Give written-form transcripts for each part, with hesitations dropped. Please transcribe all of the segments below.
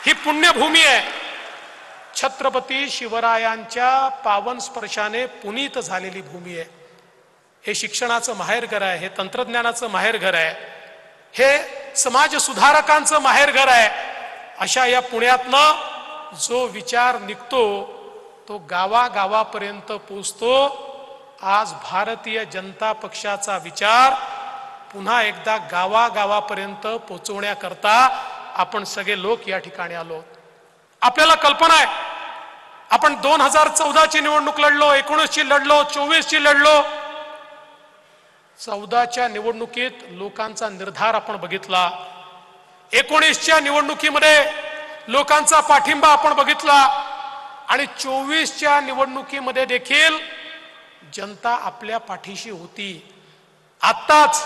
ही पुण्यभूमी आहे. छत्रपती शिवरायांच्या पावन स्पर्शाने पुनीत झालेली भूमी आहे. हे शिक्षणाचं माहेरघर आहे, हे तंत्रज्ञानाचं माहेरघर आहे, हे समाज सुधारकांचं माहेरघर आहे. अशा या पुण्यातनं जो विचार निघतो तो गावागावापर्यंत पोचतो. आज भारतीय जनता पक्षाचा विचार पुन्हा एकदा गावागावापर्यंत पोचवण्याकरता आपण सगळे लोक या ठिकाणी आलो. आपल्याला कल्पना आहे, आपण 2014ची निवडणूक लढलो, 19ची लढलो, 24ची लढलो. 14च्या निवडणुकीत लोकांचा निर्धार आपण बघितला. 19च्या निवडणुकीमध्ये लोकांचा पाठिंबा आपण बघितला आणि 24च्या निवडणुकीमध्ये देखील जनता आपल्या पाठीशी होती. आत्ताच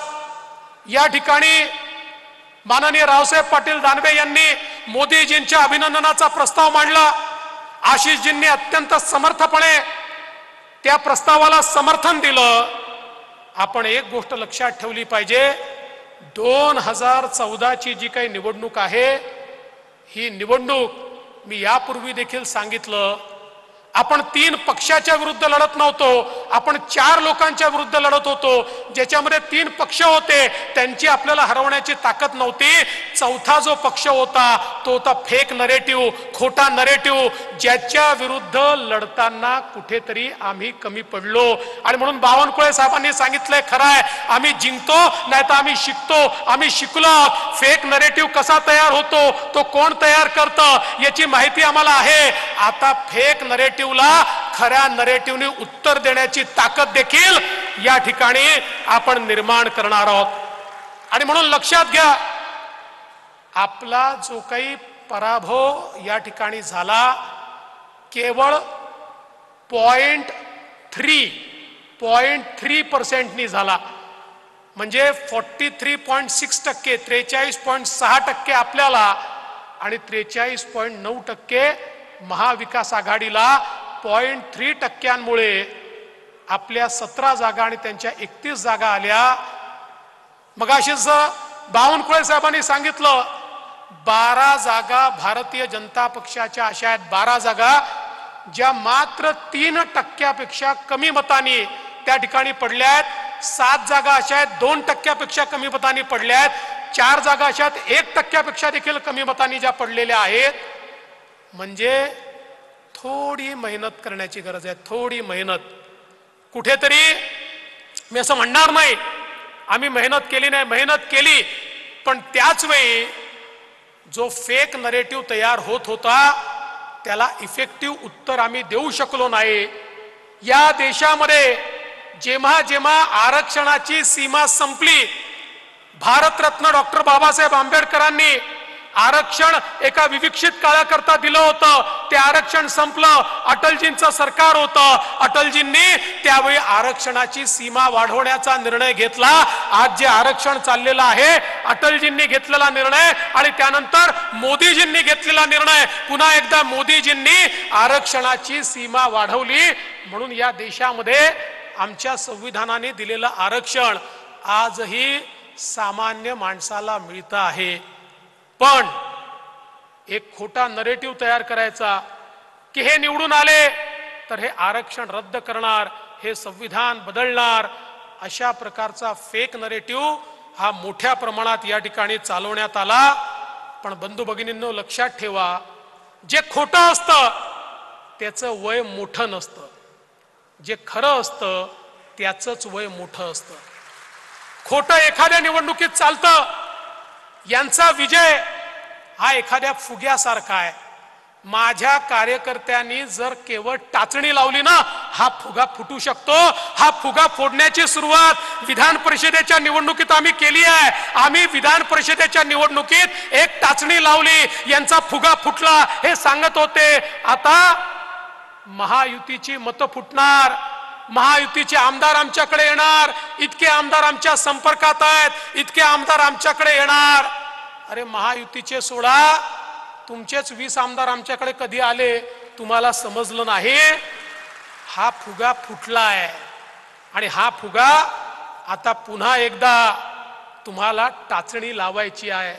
या ठिकाणी माननीय रावसाहेब पाटील दानवे यांनी मोदीजींच्या अभिनंदनाचा प्रस्ताव मांडला. आशिषजींनी अत्यंत समर्थपणे त्या प्रस्तावाला समर्थन दिलं. आपण एक गोष्ट लक्षात ठेवली पाहिजे, 2014ची जी काही निवडणूक आहे, ही निवडणूक मी यापूर्वी देखील सांगितलं, आपण 3 पक्षाच्या विरुद्ध लढत नव्हतो, आपण 4 लोकांच्या विरुद्ध लढत होतो. ज्याच्यामध्ये 3 पक्ष होते त्यांची आपल्याला हरवण्याची ताकद नव्हती. 4था जो पक्ष होता तो होता फेक नरेटिव्ह, खोटा नरेटिव्ह, ज्याच्या विरुद्ध लढताना कुठेतरी आम्ही कमी पडलो. आणि म्हणून बावनकुळे साहेबांनी सांगितलंय, खरं आहे, आम्ही जिंकतो नाही तर आम्ही शिकतो. आम्ही शिकलो. फेक नरेटिव्ह कसा तयार होतो, तो कोण तयार करतं याची माहिती आम्हाला आहे. आता फेक नरेटिव्हला खऱ्या नरेटिव्हने उत्तर देण्याची ताकद देखील या ठिकाणी आपण निर्माण करणार आहोत. आणि म्हणून लक्षात घ्या, आपला जो काही पराभव या ठिकाणी झाला केवळ 0.3% झाला. म्हणजे 43.6%, 43.6% आपल्याला आणि 43.9% महाविकास आघाडीला. 0.3%मुळे आपल्या 17 जागा आणि त्यांच्या 31 जागा आल्या. मगाशीच बावनकुळे साहेबांनी सांगितलं, 12 जागा भारतीय जनता पक्षाच्या अशा आहेत, 12 जागा ज्या मात्र 3% कमी मतांनी त्या ठिकाणी पडल्या आहेत. 7 जागा अशा आहेत 2% कमी मतांनी पडल्या आहेत. 4 जागा अशा आहेत 1% देखील कमी मतांनी ज्या पडलेल्या आहेत. म्हणजे थोडी मेहनत करण्याची गरज आहे, थोडी मेहनत. कुठेतरी मी असं म्हणणार नाही आम्ही मेहनत केली नाही, मेहनत केली, पण त्याच वेळी जो फेक नरेटिव्ह तयार होत होता त्याला इफेक्टिव्ह उत्तर आम्ही देऊ शकलो नाही. या देशामध्ये जेव्हा जेव्हा आरक्षणाची सीमा संपली, भारतरत्न डॉक्टर बाबासाहेब आंबेडकरांनी आरक्षण एका विविक्षित काळाकरता दिलं होतं. ते आरक्षण संपलं, अटलजींचं सरकार होतं. अटलजींनी त्यावेळी आरक्षणाची सीमा वाढवण्याचा निर्णय घेतला. आज जे आरक्षण चाललेलं आहे, अटलजींनी घेतलेला निर्णय आणि त्यानंतर मोदीजींनी घेतलेला निर्णय, पुन्हा एकदा मोदीजींनी आरक्षणाची सीमा वाढवली. म्हणून या देशामध्ये आमच्या संविधानाने दिलेलं आरक्षण आजही सामान्य माणसाला मिळतं आहे. पण एक खोटा नरेटिव्ह तयार करायचा की हे निवडून आले तर हे आरक्षण रद्द करणार, हे संविधान बदलणार, अशा प्रकारचा फेक नरेटिव्ह हा मोठ्या प्रमाणात या ठिकाणी चालवण्यात आला. पण बंधू भगिनींनो, लक्षात ठेवा, जे खोटं असतं त्याचं वय मोठं नसतं, जे खरं असतं त्याचंच वय मोठं असतं. खोटं एखाद्या निवडणुकीत चालतं. यांचा विजय हा एखाद्या फुग्यासारखा आहे. माझ्या कार्यकर्त्यांनी जर केवळ टाचणी लावली ना, हा फुगा फुटू शकतो. हा फुगा फोडण्याची सुरुवात विधान परिषदेच्या निवडणुकीत आम्ही केली आहे. आम्ही विधान परिषदेच्या निवडणुकीत एक टाचणी लावली, यांचा फुगा फुटला हे सांगत होते. आता महायुतीची मतं फुटणार, महायुतीचे आमदार आमच्याकडे येणार, इतके आमदार आमच्या संपर्कात आहेत, इतके आमदार आमच्याकडे येणार. अरे महायुतीचे सोडा, तुमचेच 20 आमदार आमच्याकडे कधी आले तुम्हाला समजलं नाही. हा फुगा फुटलाय आणि हा फुगा आता पुन्हा एकदा तुम्हाला टाचणी लावायची आहे.